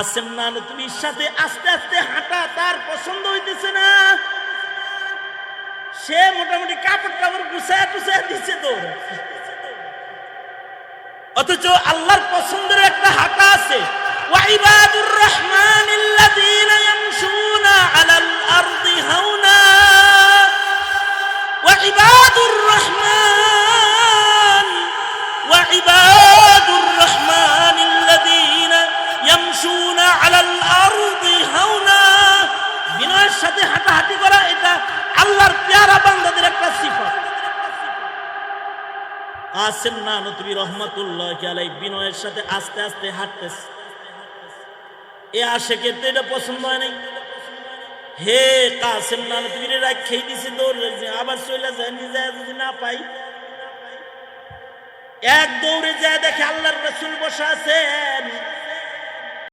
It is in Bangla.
আসেম না নবীর সাথে আস্তে আস্তে হাঁটা তার পছন্দ হইতেছে না। সে মোটামুটি কাপড় টাপড় গুছায় টুছায় দিচ্ছে দৌড়, অথচ আল্লাহর পছন্দের একটা হাঁটা আছে। ওয়াইবাদুর রহমানিল্লাযীনা ইয়ামশুনা আলাল আরদি হাওনা, ওয়াইবাদুর রহমান ওয়াইবাদুর রহমানিল্লাযীনা ইয়ামশুনা আলাল আরদি হাওনা। বিনয়ের সাথে হাঁটাহাঁটি করা এটা আল্লাহর প্যারা বান্দাদের একটা সিফাত। কাসেম নানতুবি রহমাতুল্লাহি আলাইহি বিনয়ের সাথে আস্তে আস্তে হাঁটতেছে। এ আশেকের তো এটা পছন্দ হয় নাই। হে কাসেম নানতুবি রাগ খেয়ে দিছে, দৌড় আবার চলে যায়, নিজে যদি না পাই এক দৌড়ে যায় দেখে আল্লাহর রাসূল বসা আছেন।